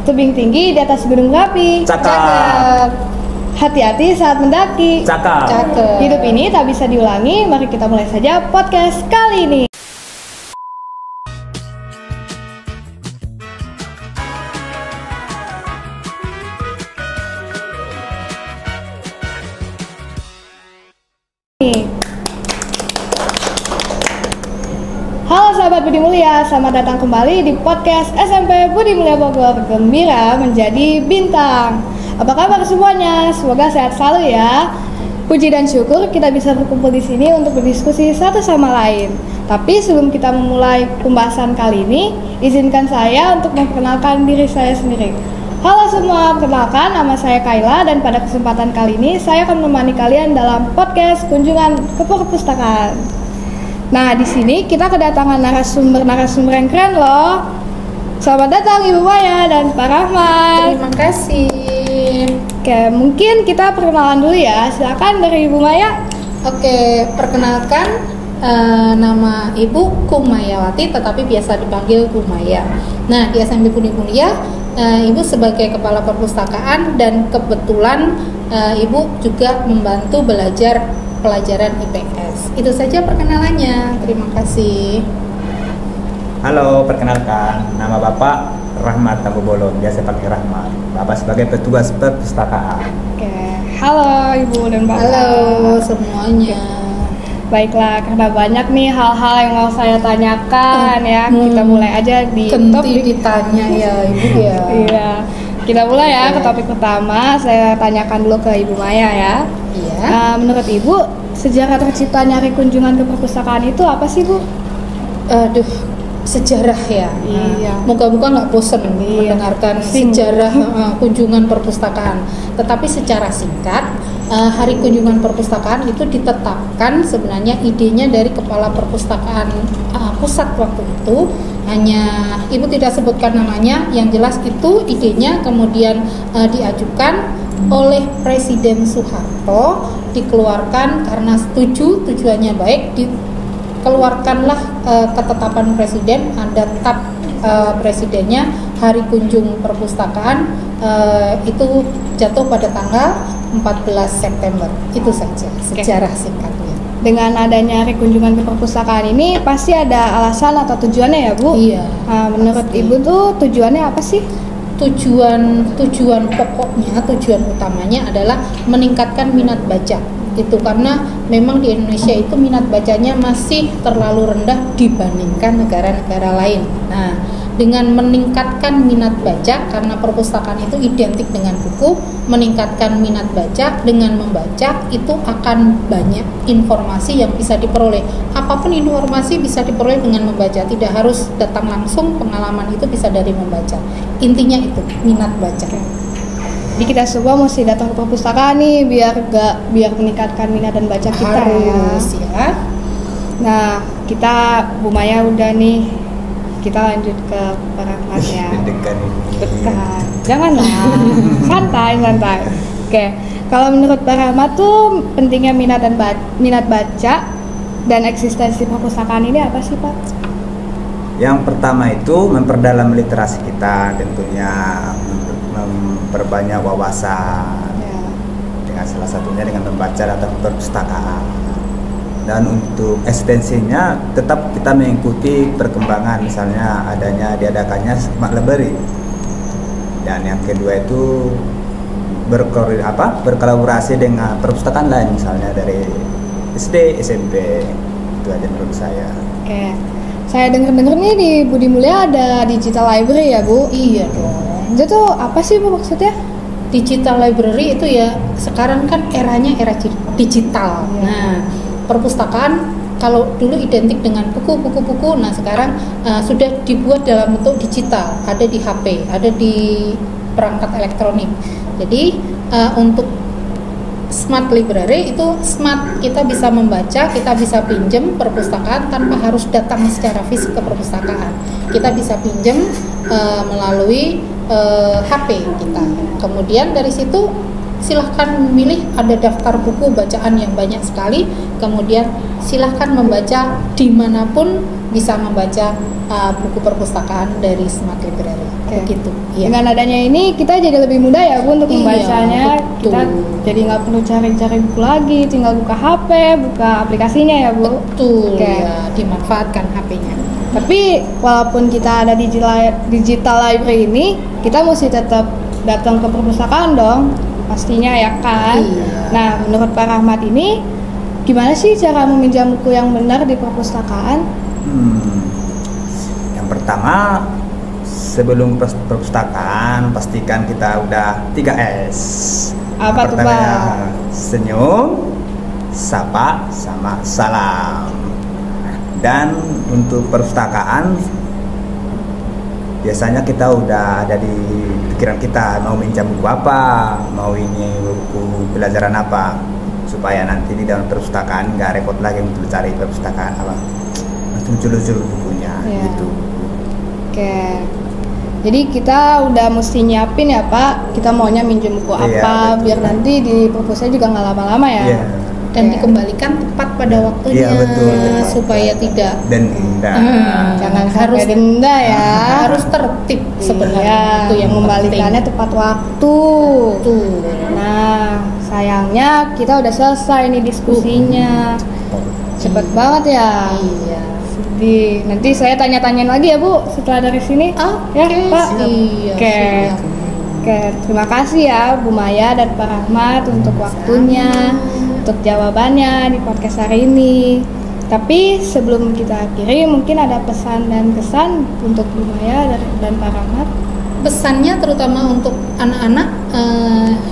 Tebing tinggi di atas gunung berapi. Cakep. Hati-hati saat mendaki. Cakep. Hidup ini tak bisa diulangi. Mari kita mulai saja podcast kali ini. Halo sahabat Budi Mulia, selamat datang kembali di podcast SMP Budi Mulia Bogor. Gembira menjadi bintang. Apa kabar semuanya? Semoga sehat selalu ya. Puji dan syukur kita bisa berkumpul di sini untuk berdiskusi satu sama lain. Tapi sebelum kita memulai pembahasan kali ini, izinkan saya untuk memperkenalkan diri saya sendiri. Halo semua, perkenalkan nama saya Kayla dan pada kesempatan kali ini saya akan menemani kalian dalam podcast kunjungan ke perpustakaan. Nah, di sini kita kedatangan narasumber yang keren loh. Selamat datang Ibu Maya dan Pak Rahmat. Terima kasih. Oke, mungkin kita perkenalan dulu ya. Silakan dari Ibu Maya. Oke, perkenalkan nama Ibu Kumayawati, tetapi biasa dipanggil Bu Maya. Nah, di SMP Budi Mulia, Ibu sebagai kepala perpustakaan dan kebetulan Ibu juga membantu belajar pelajaran IPS. Itu saja perkenalannya. Terima kasih. Halo, perkenalkan nama Bapak Rahmat Tambobolon, biasa panggil Rahmat. Bapak sebagai petugas perpustakaan. Oke, halo Ibu dan Bapak. Halo semuanya. Baiklah, karena banyak nih hal-hal yang mau saya tanyakan ya. Kita mulai aja di topik. Ditanya ya Ibu ya. Iya. Kita mulai ya ke topik pertama. Saya tanyakan dulu ke Ibu Maya ya. Iya. Menurut Ibu, sejarah terciptanya Hari Kunjungan ke Perpustakaan itu apa sih, Bu? Aduh, sejarah ya. Iya. Moga-moga nggak bosan mendengarkan sejarah kunjungan perpustakaan. Tetapi secara singkat, Hari Kunjungan Perpustakaan itu ditetapkan sebenarnya idenya dari Kepala Perpustakaan Pusat waktu itu. Hanya Ibu tidak sebutkan namanya, yang jelas itu idenya kemudian diajukan oleh Presiden Soeharto, dikeluarkan karena tujuannya baik, dikeluarkanlah ketetapan Presiden, ada tab Presidennya Hari Kunjung Perpustakaan itu jatuh pada tanggal 14 September. Itu saja sejarah singkatnya. Dengan adanya Hari Kunjungan ke Perpustakaan ini pasti ada alasan atau tujuannya ya, Bu? Iya. Menurut pasti. Ibu tuh tujuannya apa sih? Tujuan pokoknya, tujuan utamanya adalah meningkatkan minat baca. Itu karena memang di Indonesia itu minat bacanya masih terlalu rendah dibandingkan negara-negara lain. Nah, dengan meningkatkan minat baca, karena perpustakaan itu identik dengan buku, meningkatkan minat baca dengan membaca itu akan banyak informasi yang bisa diperoleh. Apapun informasi bisa diperoleh dengan membaca, tidak harus datang langsung, pengalaman itu bisa dari membaca. Intinya itu minat baca. Jadi kita semua mesti datang ke perpustakaan nih biar meningkatkan minat dan baca kita Harus ya. Nah, kita Bu Maya udah nih. Kita lanjut ke Pak Rahmat ya. Deg-degan ini. Dekat. Janganlah. santai. Oke. Kalau menurut Pak Rahmat tuh pentingnya minat baca dan eksistensi perpustakaan ini apa sih, Pak? Yang pertama itu memperdalam literasi kita, tentunya memperbanyak wawasan. Ya. Dengan salah satunya dengan membaca data perpustakaan. Dan untuk eksistensinya tetap kita mengikuti perkembangan, misalnya diadakannya smart library. Dan yang kedua itu berkolaborasi dengan perpustakaan lain, misalnya dari SD, SMP. Itu aja menurut saya. Oke. Saya dengar nih di Budi Mulia ada digital library ya, Bu? Iya dong. Itu tuh apa sih, Bu, maksudnya? Digital library itu ya sekarang kan eranya era digital. Nah, perpustakaan kalau dulu identik dengan buku, nah sekarang sudah dibuat dalam bentuk digital, ada di HP, ada di perangkat elektronik. Jadi untuk smart library itu smart, kita bisa membaca, kita bisa pinjam perpustakaan tanpa harus datang secara fisik ke perpustakaan. Kita bisa pinjam melalui HP kita. Kemudian dari situ silahkan memilih, ada daftar buku bacaan yang banyak sekali. Kemudian silahkan membaca dimanapun, bisa membaca buku perpustakaan dari Smart Library. Begitu. Iya. Dengan adanya ini kita jadi lebih mudah ya Bu untuk Iya, membacanya. betul. Kita jadi nggak perlu cari-cari buku lagi, tinggal buka HP, buka aplikasinya ya Bu. Betul. Oke. Ya, dimanfaatkan HP-nya. Tapi walaupun kita ada digital library ini, kita mesti tetap datang ke perpustakaan dong, pastinya ya kan. Iya. Nah, menurut Pak Rahmat ini, gimana sih cara meminjam buku yang benar di perpustakaan? Yang pertama, sebelum perpustakaan pastikan kita udah 3S. Apa tuh, Pertama, Pak? senyum, sapa, sama salam. Dan untuk perpustakaan biasanya kita udah ada di pikiran kita mau minjam buku apa, mau ini buku pelajaran apa, supaya nanti di dalam perpustakaan nggak repot lagi untuk cari perpustakaan apa, muncul-muncul bukunya gitu. Oke. Jadi kita udah mesti nyiapin ya Pak, kita maunya minjem buku Iya, apa, betul. biar nanti di perpustakaan juga nggak lama-lama ya. Iya. Dan Oke. dikembalikan tepat pada waktunya, Iya, betul. supaya tidak Dan indah. Jangan harus sampai denda ya. harus tertib sebenarnya. Iya, Itu yang mengembalikannya penting. tepat waktu. Tuh. Nah, sayangnya kita udah selesai nih diskusinya. Cepet banget ya. Iya. Sedih. Nanti saya tanya-tanyain lagi ya Bu setelah dari sini. Oke, Ya Pak. siap, Oke. siap. Oke, terima kasih ya Bu Maya dan Pak Rahmat untuk waktunya, untuk jawabannya di podcast hari ini. Tapi sebelum kita akhiri, mungkin ada pesan dan kesan untuk Bu Maya dan Pak Rahmat. Pesannya terutama untuk anak-anak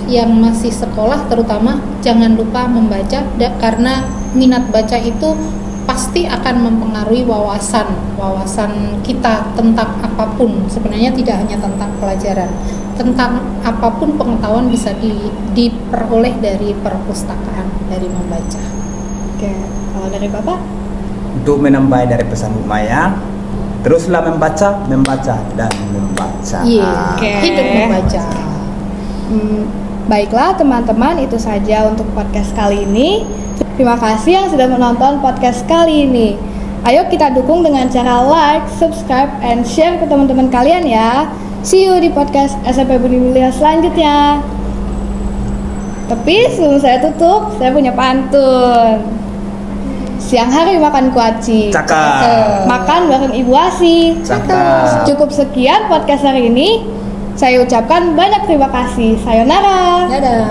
yang masih sekolah, terutama jangan lupa membaca, karena minat baca itu pasti akan mempengaruhi wawasan kita tentang apapun. Sebenarnya tidak hanya tentang pelajaran, tentang apapun pengetahuan bisa diperoleh dari perpustakaan, dari membaca. Oke, kalau dari Bapak? Untuk menambah dari pesan Bu Maya, teruslah membaca dan membaca. Iya, Oke. hidup membaca. Baiklah teman-teman, itu saja untuk podcast kali ini. Terima kasih yang sudah menonton podcast kali ini. Ayo kita dukung dengan cara like, subscribe, and share ke teman-teman kalian ya. See you di podcast SMP Budi Mulia selanjutnya. Tapi sebelum saya tutup, saya punya pantun. Siang hari makan kuaci, Cakep. makan bareng Ibu Asi. Cakep. Cukup sekian podcast hari ini. Saya ucapkan banyak terima kasih. Sayonara. Dadah.